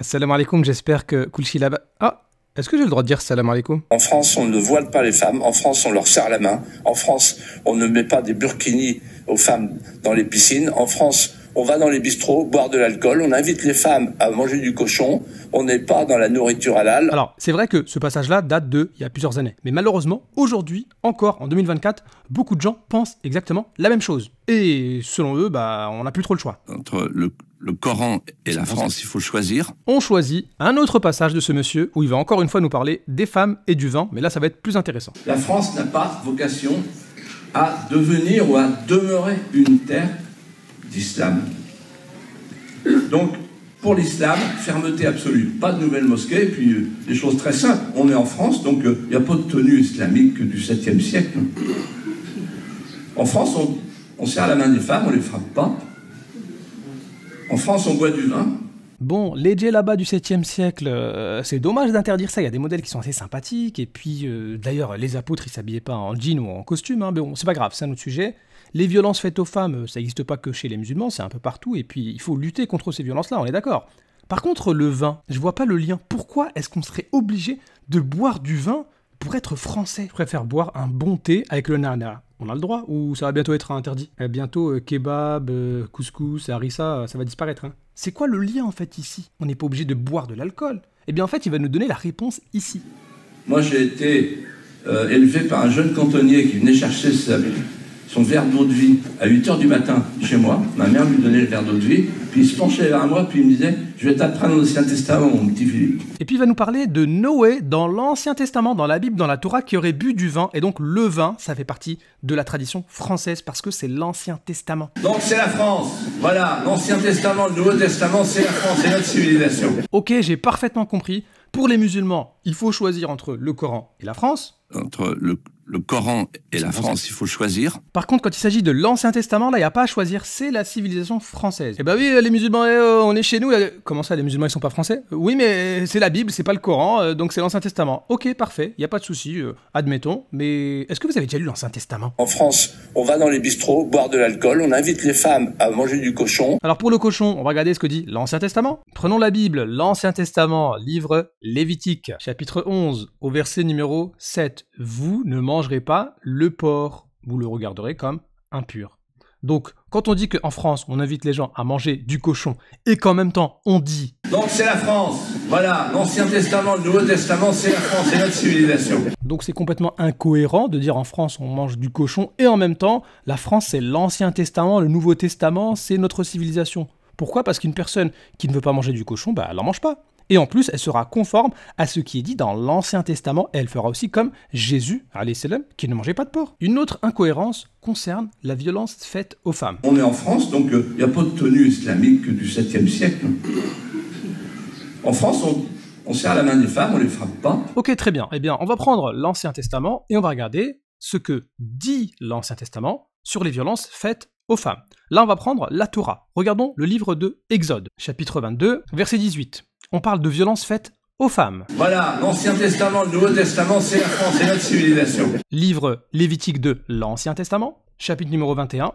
Salam alaikum, j'espère que Kulchi là-bas. Ah, est-ce que j'ai le droit de dire salam alaikum? En France, on ne voile pas les femmes. En France, on leur serre la main. En France, on ne met pas des burkinis aux femmes dans les piscines. En France, on va dans les bistrots boire de l'alcool. On invite les femmes à manger du cochon. On n'est pas dans la nourriture halal. Alors, c'est vrai que ce passage-là date il y a plusieurs années. Mais malheureusement, aujourd'hui, encore en 2024, beaucoup de gens pensent exactement la même chose. Et selon eux, on n'a plus trop le choix. Entre le Coran et la France, il faut choisir. On choisit un autre passage de ce monsieur où il va encore une fois nous parler des femmes et du vin, mais là ça va être plus intéressant. La France n'a pas vocation à devenir ou à demeurer une terre d'islam. Donc, pour l'islam, fermeté absolue. Pas de nouvelles mosquées, et puis des choses très simples. On est en France, donc il n'y a pas de tenue islamique du 7e siècle. En France, on serre la main des femmes, on ne les frappe pas. En France, on boit du vin. Bon, les djellabas du 7e siècle, c'est dommage d'interdire ça, il y a des modèles qui sont assez sympathiques, et puis d'ailleurs les apôtres ils s'habillaient pas en jean ou en costume, mais bon, c'est pas grave, c'est un autre sujet. Les violences faites aux femmes, ça n'existe pas que chez les musulmans, c'est un peu partout, et puis il faut lutter contre ces violences-là, on est d'accord. Par contre, le vin, je vois pas le lien. Pourquoi est-ce qu'on serait obligé de boire du vin pour être français? Je préfère boire un bon thé avec le nana. On a le droit ou ça va bientôt être interdit? Bientôt, kebab, couscous, harissa, ça va disparaître. Hein. C'est quoi le lien en fait ici? On n'est pas obligé de boire de l'alcool. Eh bien en fait, il va nous donner la réponse ici. Moi j'ai été élevé par un jeune cantonnier qui venait chercher son verre d'eau de vie à 8h du matin chez moi. Ma mère lui donnait le verre d'eau de vie, puis il se penchait vers moi, puis il me disait « Je vais t'apprendre l'Ancien Testament, mon petit Philippe. » Et puis il va nous parler de Noé dans l'Ancien Testament, dans la Bible, dans la Torah, qui aurait bu du vin. Et donc le vin, ça fait partie de la tradition française, parce que c'est l'Ancien Testament. Donc c'est la France. Voilà, l'Ancien Testament, le Nouveau Testament, c'est la France, c'est notre civilisation. Ok, j'ai parfaitement compris. Pour les musulmans, il faut choisir entre le Coran et la France. Entre le Coran et la France, il faut choisir. Par contre, quand il s'agit de l'Ancien Testament, là, il n'y a pas à choisir, c'est la civilisation française. Eh ben oui, les musulmans, on est chez nous. Comment ça, les musulmans, ils sont pas français? Oui, mais c'est la Bible, c'est pas le Coran, donc c'est l'Ancien Testament. Ok, parfait, il n'y a pas de souci, admettons. Mais est-ce que vous avez déjà lu l'Ancien Testament? En France, on va dans les bistrots boire de l'alcool. On invite les femmes à manger du cochon. Alors pour le cochon, on va regarder ce que dit l'Ancien Testament. Prenons la Bible, l'Ancien Testament, livre Lévitique, chapitre 11, au verset numéro 7. Vous ne mangerez pas le porc, vous le regarderez comme impur. Donc, quand on dit qu'en France, on invite les gens à manger du cochon, et qu'en même temps, on dit... Donc c'est la France. Voilà, l'Ancien Testament, le Nouveau Testament, c'est la France, c'est notre civilisation. Donc c'est complètement incohérent de dire en France, on mange du cochon, et en même temps, la France, c'est l'Ancien Testament, le Nouveau Testament, c'est notre civilisation. Pourquoi? Parce qu'une personne qui ne veut pas manger du cochon, elle n'en mange pas. Et en plus, elle sera conforme à ce qui est dit dans l'Ancien Testament, et elle fera aussi comme Jésus, alayhi salam, qui ne mangeait pas de porc. Une autre incohérence concerne la violence faite aux femmes. On est en France, donc il n'y a pas de tenue islamique du 7e siècle. En France, on serre la main des femmes, on ne les frappe pas. Ok, très bien. Eh bien, on va prendre l'Ancien Testament et on va regarder ce que dit l'Ancien Testament sur les violences faites aux femmes. Là, on va prendre la Torah. Regardons le livre de Exode, chapitre 22, verset 18. On parle de violences faites aux femmes. Voilà, l'Ancien Testament, le Nouveau Testament, c'est la France, c'est notre civilisation. Livre Lévitique de l'Ancien Testament, chapitre numéro 21,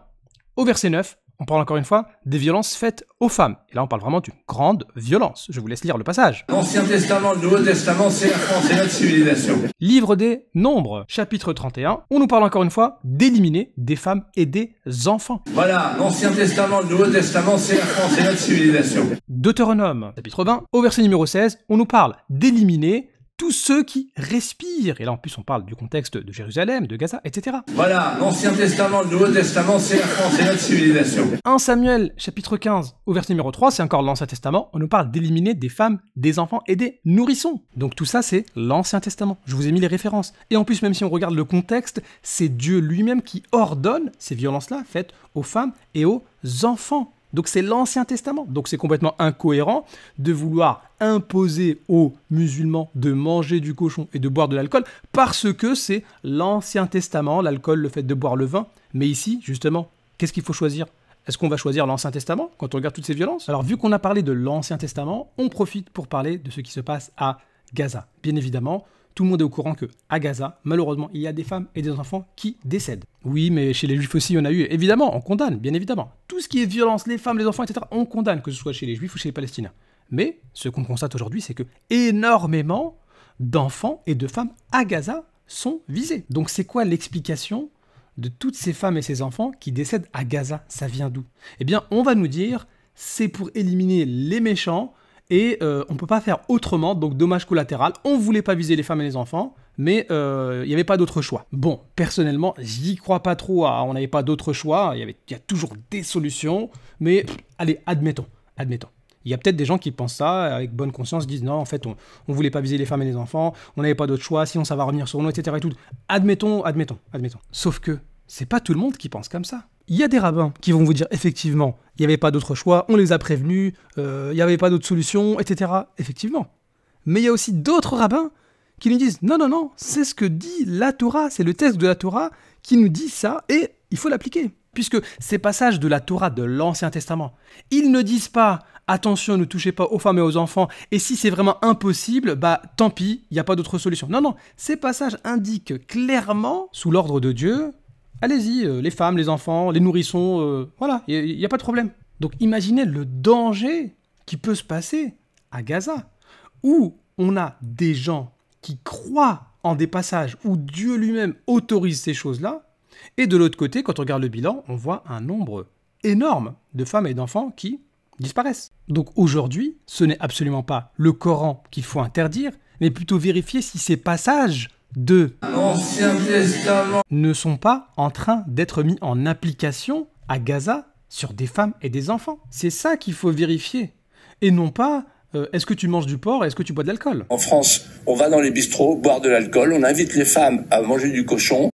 au verset 9, on parle encore une fois des violences faites aux femmes. Et là, on parle vraiment d'une grande violence. Je vous laisse lire le passage. L'Ancien Testament, le Nouveau Testament, c'est la France, c'est notre civilisation. Livre des Nombres, chapitre 31, on nous parle encore une fois d'éliminer des femmes et des enfants. Voilà, l'Ancien Testament, le Nouveau Testament, c'est la France, c'est notre civilisation. Deutéronome, chapitre 20, au verset numéro 16, on nous parle d'éliminer tous ceux qui respirent. Et là, en plus, on parle du contexte de Jérusalem, de Gaza, etc. Voilà, l'Ancien Testament, le Nouveau Testament, c'est la France, c'est notre civilisation. 1 Samuel, chapitre 15, au verset numéro 3, c'est encore l'Ancien Testament, on nous parle d'éliminer des femmes, des enfants et des nourrissons. Donc tout ça, c'est l'Ancien Testament. Je vous ai mis les références. Et en plus, même si on regarde le contexte, c'est Dieu lui-même qui ordonne ces violences-là faites aux femmes et aux enfants. Donc c'est l'Ancien Testament. Donc c'est complètement incohérent de vouloir imposer aux musulmans de manger du cochon et de boire de l'alcool parce que c'est l'Ancien Testament, l'alcool, le fait de boire le vin. Mais ici, justement, qu'est-ce qu'il faut choisir? Est-ce qu'on va choisir l'Ancien Testament quand on regarde toutes ces violences? Alors vu qu'on a parlé de l'Ancien Testament, on profite pour parler de ce qui se passe à Gaza. Bien évidemment, tout le monde est au courant que à Gaza, malheureusement, il y a des femmes et des enfants qui décèdent. Oui, mais chez les juifs aussi, il y en a eu. Évidemment, on condamne, bien évidemment. Tout ce qui est violence, les femmes, les enfants, etc., on condamne, que ce soit chez les juifs ou chez les palestiniens. Mais ce qu'on constate aujourd'hui, c'est que énormément d'enfants et de femmes à Gaza sont visés. Donc c'est quoi l'explication de toutes ces femmes et ces enfants qui décèdent à Gaza? Ça vient d'où? Eh bien, on va nous dire, c'est pour éliminer les méchants et on ne peut pas faire autrement, donc dommage collatéral. On ne voulait pas viser les femmes et les enfants, mais il n'y avait pas d'autre choix. Bon, personnellement, j'y crois pas trop, on n'avait pas d'autre choix, il y a toujours des solutions, mais allez, admettons. Il y a peut-être des gens qui pensent ça, avec bonne conscience, disent non, en fait, on voulait pas viser les femmes et les enfants, on n'avait pas d'autre choix, sinon ça va revenir sur nous, etc. et tout. Admettons. Sauf que c'est pas tout le monde qui pense comme ça. Il y a des rabbins qui vont vous dire, effectivement, il n'y avait pas d'autre choix, on les a prévenus, il n'y avait pas d'autre solution, etc. Effectivement. Mais il y a aussi d'autres rabbins qui nous disent, non, c'est ce que dit la Torah, c'est le texte de la Torah qui nous dit ça, et il faut l'appliquer. Puisque ces passages de la Torah de l'Ancien Testament, ils ne disent pas « Attention, ne touchez pas aux femmes et aux enfants, et si c'est vraiment impossible, bah tant pis, il n'y a pas d'autre solution. » Non, ces passages indiquent clairement, sous l'ordre de Dieu, allez-y, les femmes, les enfants, les nourrissons, voilà, il n'y a pas de problème. Donc imaginez le danger qui peut se passer à Gaza, où on a des gens qui croient en des passages où Dieu lui-même autorise ces choses-là, et de l'autre côté, quand on regarde le bilan, on voit un nombre énorme de femmes et d'enfants qui disparaissent. Donc aujourd'hui, ce n'est absolument pas le Coran qu'il faut interdire, mais plutôt vérifier si ces passages de l'Ancien Testament ne sont pas en train d'être mis en application à Gaza sur des femmes et des enfants. C'est ça qu'il faut vérifier, et non pas est-ce que tu manges du porc et est-ce que tu bois de l'alcool. En France, on va dans les bistrots boire de l'alcool, on invite les femmes à manger du cochon.